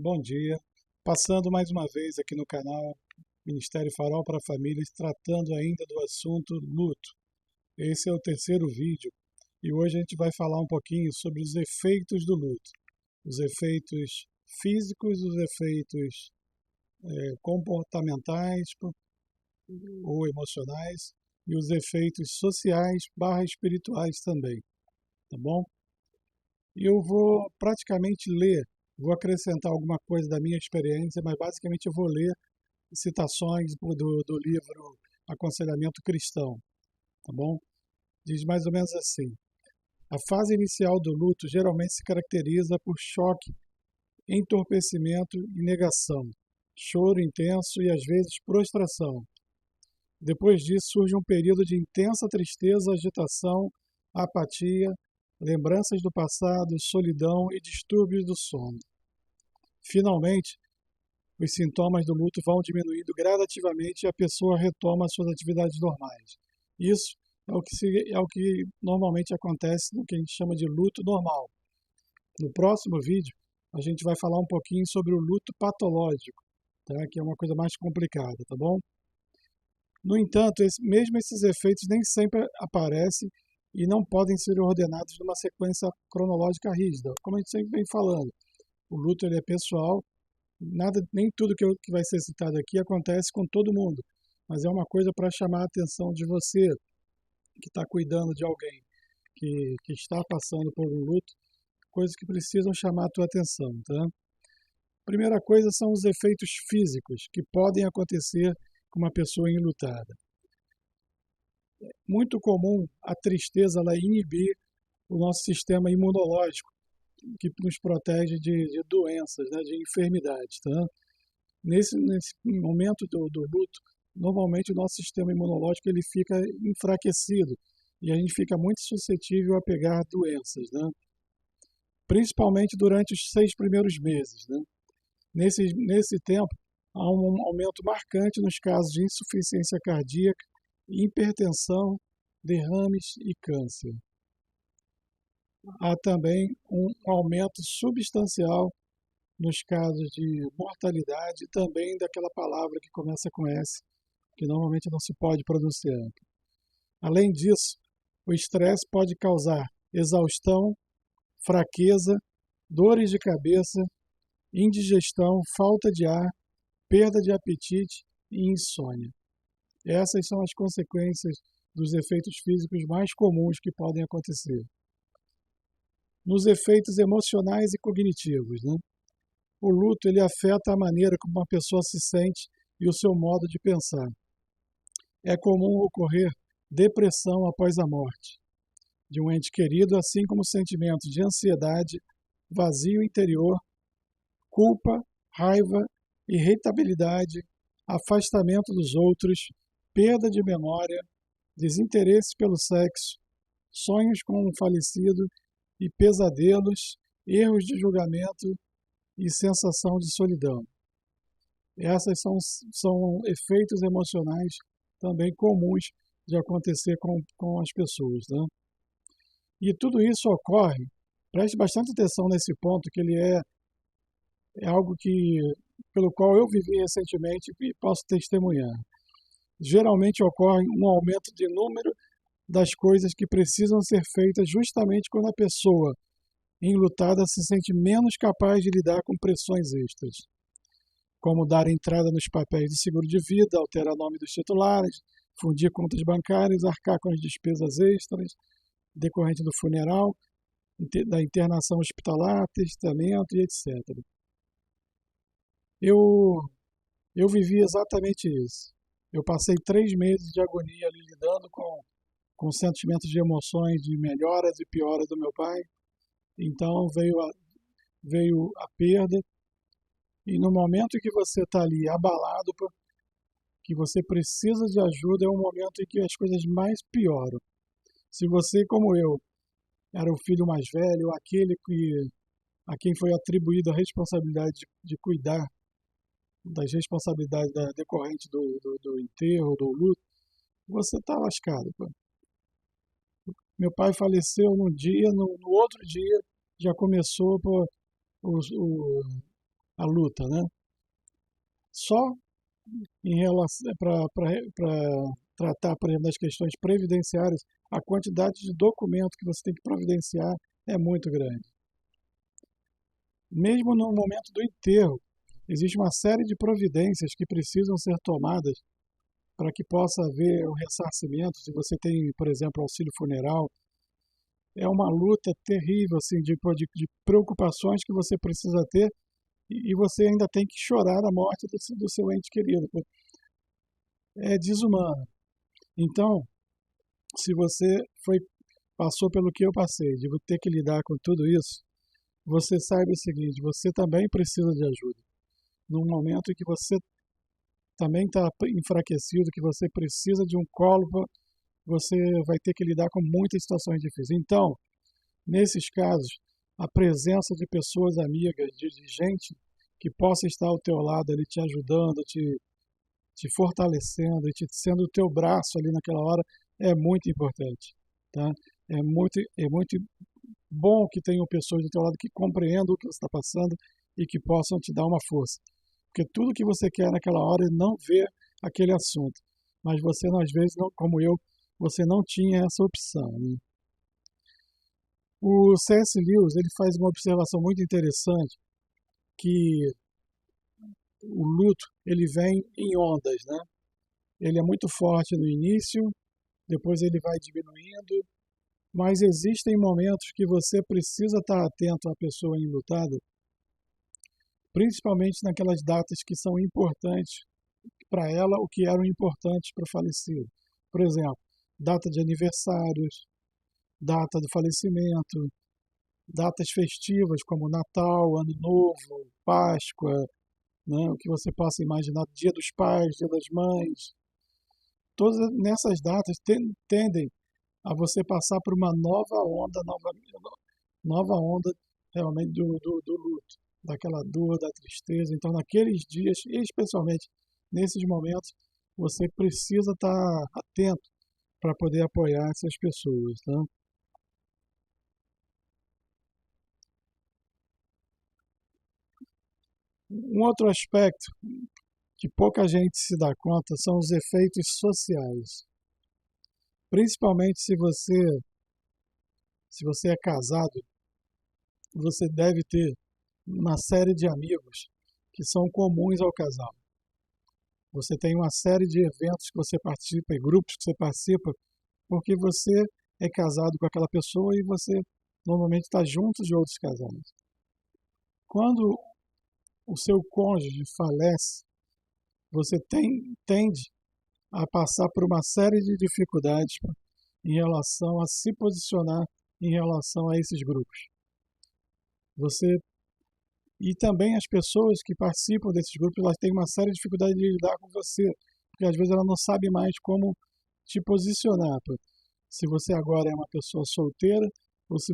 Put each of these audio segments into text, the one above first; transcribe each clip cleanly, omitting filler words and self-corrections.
Bom dia, passando mais uma vez aqui no canal Ministério Farol para Famílias, tratando ainda do assunto luto. Esse é o terceiro vídeo e hoje a gente vai falar um pouquinho sobre os efeitos do luto. Os efeitos físicos, os efeitos comportamentais ou emocionais e os efeitos sociais barra espirituais também, tá bom? E eu vou praticamente ler, vou acrescentar alguma coisa da minha experiência, mas basicamente eu vou ler citações do livro Aconselhamento Cristão, tá bom? Diz mais ou menos assim: a fase inicial do luto geralmente se caracteriza por choque, entorpecimento e negação, choro intenso e às vezes prostração. Depois disso surge um período de intensa tristeza, agitação, apatia, lembranças do passado, solidão e distúrbios do sono. Finalmente, os sintomas do luto vão diminuindo gradativamente e a pessoa retoma as suas atividades normais. Isso é o que normalmente acontece no que a gente chama de luto normal. No próximo vídeo, a gente vai falar um pouquinho sobre o luto patológico, tá? Que é uma coisa mais complicada, tá bom? No entanto, mesmo esses efeitos nem sempre aparecem e não podem ser ordenados numa sequência cronológica rígida. Como a gente sempre vem falando, o luto ele é pessoal. Nem tudo que vai ser citado aqui acontece com todo mundo, mas é uma coisa para chamar a atenção de você que está cuidando de alguém que está passando por um luto, coisas que precisam chamar a tua atenção, tá? Primeira coisa são os efeitos físicos que podem acontecer com uma pessoa enlutada. Muito comum a tristeza ela inibir o nosso sistema imunológico, que nos protege de doenças, né, de enfermidades, tá? Nesse momento do luto, normalmente o nosso sistema imunológico ele fica enfraquecido e a gente fica muito suscetível a pegar doenças, né? Principalmente durante os 6 primeiros meses, né? Nesse tempo, há um aumento marcante nos casos de insuficiência cardíaca, hipertensão, derrames e câncer. Há também um aumento substancial nos casos de mortalidade e também daquela palavra que começa com S, que normalmente não se pode pronunciar. Além disso, o estresse pode causar exaustão, fraqueza, dores de cabeça, indigestão, falta de ar, perda de apetite e insônia. Essas são as consequências dos efeitos físicos mais comuns que podem acontecer. Nos efeitos emocionais e cognitivos, né? O luto ele afeta a maneira como uma pessoa se sente e o seu modo de pensar. É comum ocorrer depressão após a morte de um ente querido, assim como sentimentos de ansiedade, vazio interior, culpa, raiva, irritabilidade, afastamento dos outros, perda de memória, desinteresse pelo sexo, sonhos com um falecido e pesadelos, erros de julgamento e sensação de solidão. Essas são efeitos emocionais também comuns de acontecer com as pessoas, né? E tudo isso ocorre, preste bastante atenção nesse ponto, que ele é algo pelo qual eu vivi recentemente e posso testemunhar. Geralmente ocorre um aumento de número das coisas que precisam ser feitas justamente quando a pessoa enlutada se sente menos capaz de lidar com pressões extras, como dar entrada nos papéis de seguro de vida, alterar nome dos titulares, fundir contas bancárias, arcar com as despesas extras decorrente do funeral, da internação hospitalar, testamento e etc. Eu, eu vivi exatamente isso. Eu passei 3 meses de agonia ali lidando com sentimentos de emoções de melhoras e pioras do meu pai. Então veio a perda. E no momento em que você está ali abalado, que você precisa de ajuda, é um momento em que as coisas mais pioram. Se você, como eu, era o filho mais velho, aquele a quem foi atribuída a responsabilidade de cuidar das responsabilidades decorrentes do enterro, do luto, você está lascado. Pô. Meu pai faleceu num dia, no outro dia já começou o, a luta, né? Só em relação para tratar, por exemplo, das questões previdenciárias, a quantidade de documento que você tem que providenciar é muito grande. Mesmo no momento do enterro, existe uma série de providências que precisam ser tomadas para que possa haver o ressarcimento. Se você tem, por exemplo, auxílio funeral, é uma luta terrível assim, de preocupações que você precisa ter e você ainda tem que chorar a morte do seu ente querido. É desumano. Então, se você passou pelo que eu passei, de ter que lidar com tudo isso, você saiba o seguinte, você também precisa de ajuda. Num momento em que você também está enfraquecido, que você precisa de um colo, você vai ter que lidar com muitas situações difíceis. Então, nesses casos, a presença de pessoas amigas, de gente que possa estar ao teu lado ali te ajudando, te fortalecendo e sendo o teu braço ali naquela hora é muito importante, tá? É muito bom que tenham pessoas do teu lado que compreendam o que você está passando e que possam te dar uma força. Porque tudo que você quer naquela hora é não ver aquele assunto. Mas você, às vezes, não, como eu, você não tinha essa opção, né? O C.S. Lewis ele faz uma observação muito interessante que o luto ele vem em ondas, né? Ele é muito forte no início, depois ele vai diminuindo, mas existem momentos que você precisa estar atento à pessoa enlutada, principalmente naquelas datas que são importantes para ela, o que eram importantes para o falecido. Por exemplo, data de aniversários, data do falecimento, datas festivas como Natal, Ano Novo, Páscoa, né, o que você possa imaginar, Dia dos Pais, Dia das Mães. Todas nessas datas tendem a você passar por uma nova onda realmente do luto, daquela dor, da tristeza. Então, naqueles dias, especialmente nesses momentos, você precisa estar atento para poder apoiar essas pessoas, tá? Um outro aspecto que pouca gente se dá conta são os efeitos sociais. Principalmente se você é casado, você deve ter uma série de amigos que são comuns ao casal. Você tem uma série de eventos que você participa e grupos que você participa porque você é casado com aquela pessoa e você normalmente está junto de outros casais. Quando o seu cônjuge falece, você tende a passar por uma série de dificuldades em relação a se posicionar em relação a esses grupos. Você e também as pessoas que participam desses grupos, elas têm uma série de dificuldades de lidar com você, porque às vezes ela não sabe mais como te posicionar. Se você agora é uma pessoa solteira ou se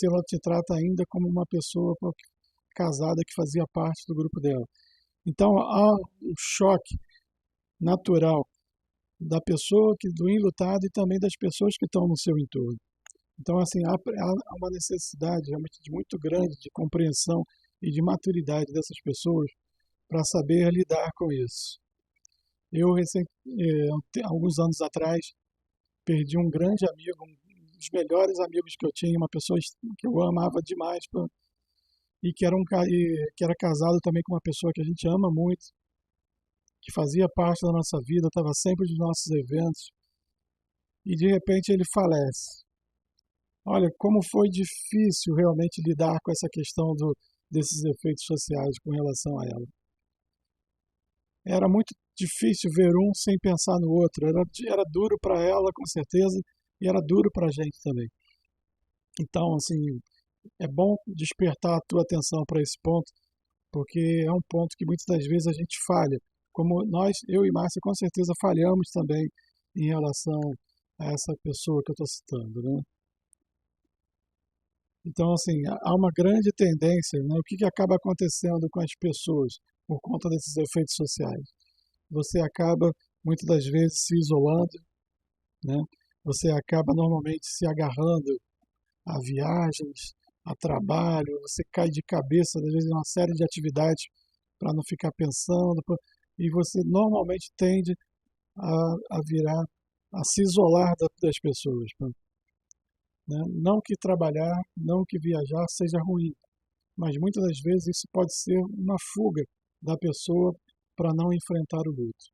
ela te trata ainda como uma pessoa casada que fazia parte do grupo dela. Então há um choque natural da pessoa do enlutado e também das pessoas que estão no seu entorno. Então, assim, há uma necessidade realmente muito grande de compreensão e de maturidade dessas pessoas para saber lidar com isso. Eu, alguns anos atrás, perdi um grande amigo, um dos melhores amigos que eu tinha, uma pessoa que eu amava demais, e que era casado também com uma pessoa que a gente ama muito, que fazia parte da nossa vida, estava sempre nos nossos eventos, e de repente ele falece. Olha, como foi difícil realmente lidar com essa questão desses efeitos sociais com relação a ela. Era muito difícil ver um sem pensar no outro. Era duro para ela, com certeza, e era duro para a gente também. Então, assim, é bom despertar a tua atenção para esse ponto, porque é um ponto que muitas das vezes a gente falha. Como eu e Márcia, com certeza falhamos também em relação a essa pessoa que eu estou citando, né? Então, assim, há uma grande tendência, né? O que acaba acontecendo com as pessoas por conta desses efeitos sociais? Você acaba, muitas das vezes, se isolando, né? Você acaba normalmente se agarrando a viagens, a trabalho, você cai de cabeça, às vezes, em uma série de atividades para não ficar pensando, e você normalmente tende a virar, a se isolar das pessoas, né? Não que trabalhar, não que viajar seja ruim, mas muitas das vezes isso pode ser uma fuga da pessoa para não enfrentar o luto,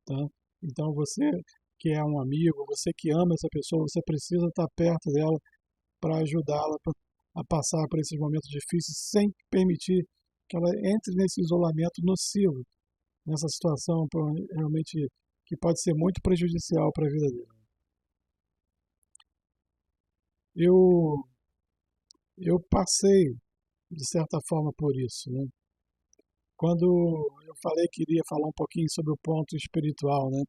tá? Então você que é um amigo, você que ama essa pessoa, você precisa estar perto dela para ajudá-la a passar por esses momentos difíceis sem permitir que ela entre nesse isolamento nocivo, nessa situação realmente que pode ser muito prejudicial para a vida dela. Eu, eu passei, de certa forma, por isso, né? Quando eu falei que iria falar um pouquinho sobre o ponto espiritual, né?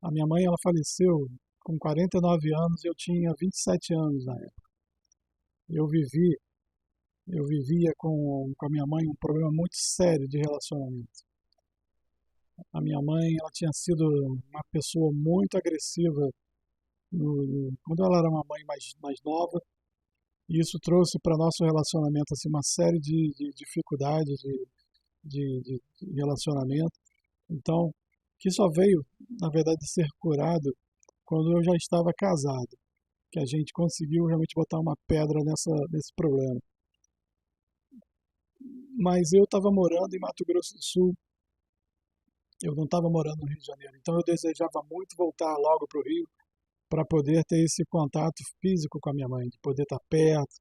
A minha mãe, ela faleceu com 49 anos e eu tinha 27 anos na época. Eu vivi, eu vivia com a minha mãe um problema muito sério de relacionamento. A minha mãe, ela tinha sido uma pessoa muito agressiva quando ela era uma mãe mais nova, e isso trouxe para nosso relacionamento assim, uma série de dificuldades de relacionamento. Então, que só veio, na verdade, ser curado quando eu já estava casado, que a gente conseguiu realmente botar uma pedra nesse problema. Mas eu estava morando em Mato Grosso do Sul, eu não estava morando no Rio de Janeiro, então eu desejava muito voltar logo para o Rio para poder ter esse contato físico com a minha mãe, de poder estar perto,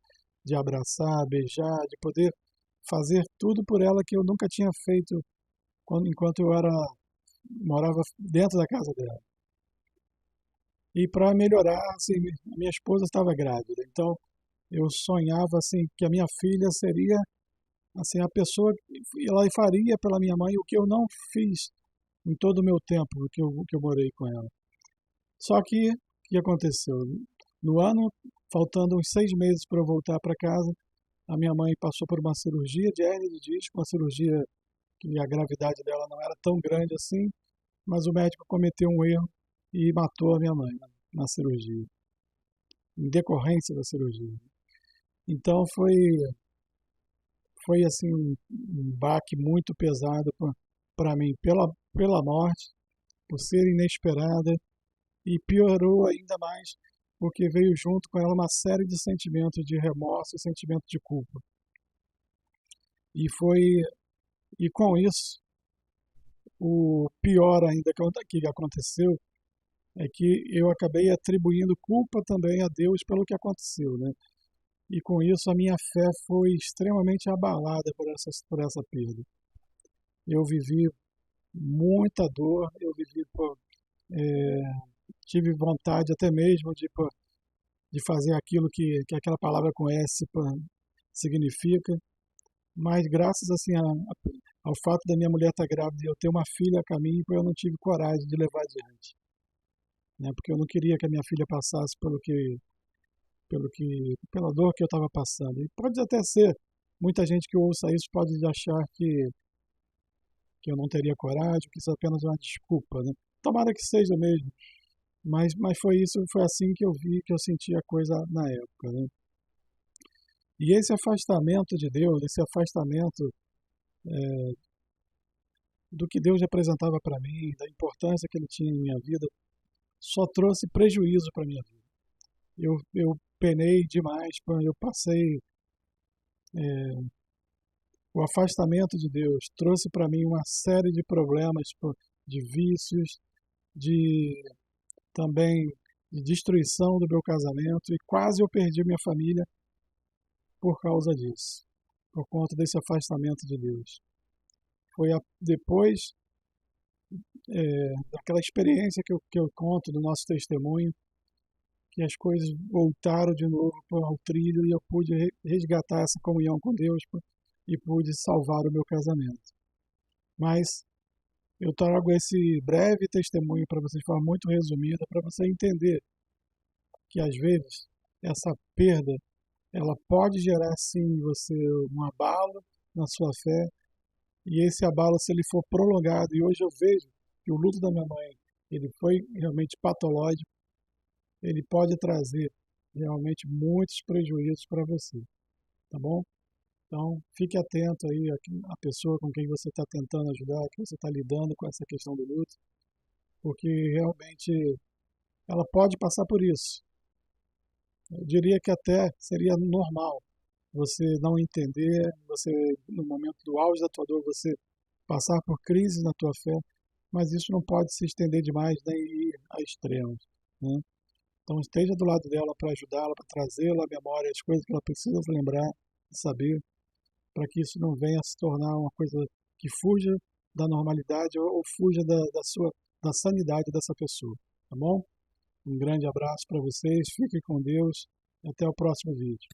de abraçar, beijar, de poder fazer tudo por ela que eu nunca tinha feito enquanto eu morava dentro da casa dela. E para melhorar, assim, minha esposa estava grávida, então eu sonhava assim que a minha filha seria assim a pessoa que ela faria pela minha mãe o que eu não fiz em todo o meu tempo que eu morei com ela. Só que o que aconteceu? No ano, faltando uns 6 meses para eu voltar para casa, a minha mãe passou por uma cirurgia de hérnia de disco, uma cirurgia que a gravidade dela não era tão grande assim, mas o médico cometeu um erro e matou a minha mãe na cirurgia, em decorrência da cirurgia. Então foi assim um baque muito pesado para mim pela morte, por ser inesperada, e piorou ainda mais porque veio junto com ela uma série de sentimentos de remorso e sentimento de culpa. E foi e com isso o pior ainda que aconteceu é que eu acabei atribuindo culpa também a Deus pelo que aconteceu, né? E com isso a minha fé foi extremamente abalada por essa perda. Eu vivi muita dor, eu vivi, tive vontade até mesmo de fazer aquilo que aquela palavra com S significa, mas graças assim ao fato da minha mulher estar grávida e eu ter uma filha a caminho, eu não tive coragem de levar adiante, né? Porque eu não queria que a minha filha passasse pela dor que eu estava passando. E pode até ser, muita gente que ouça isso pode achar que eu não teria coragem, que isso é apenas uma desculpa, né? Tomara que seja mesmo, mas foi isso, foi assim que eu vi, que eu senti a coisa na época, né? E esse afastamento de Deus, esse afastamento do que Deus representava para mim, da importância que Ele tinha em minha vida, só trouxe prejuízo para minha vida. Eu penei demais, eu passei o afastamento de Deus trouxe para mim uma série de problemas, de vícios, de também de destruição do meu casamento e quase eu perdi minha família por causa disso, por conta desse afastamento de Deus. Foi depois daquela experiência que eu conto do nosso testemunho que as coisas voltaram de novo ao trilho e eu pude resgatar essa comunhão com Deus e pude salvar o meu casamento. Mas eu trago esse breve testemunho para vocês, de forma muito resumida, para você entender que às vezes essa perda ela pode gerar sim em você um abalo na sua fé, e esse abalo, se ele for prolongado, e hoje eu vejo que o luto da minha mãe ele foi realmente patológico, ele pode trazer realmente muitos prejuízos para você. tá bom? Então, fique atento aí à pessoa com quem você está tentando ajudar, que você está lidando com essa questão do luto, porque realmente ela pode passar por isso. Eu diria que até seria normal você não entender, você no momento do auge da tua dor, você passar por crises na tua fé, mas isso não pode se estender demais nem ir a extremos, né? Então esteja do lado dela para ajudá-la, para trazê-la à memória as coisas que ela precisa se lembrar, saber, para que isso não venha a se tornar uma coisa que fuja da normalidade ou fuja da sanidade dessa pessoa, tá bom? Um grande abraço para vocês, fiquem com Deus e até o próximo vídeo.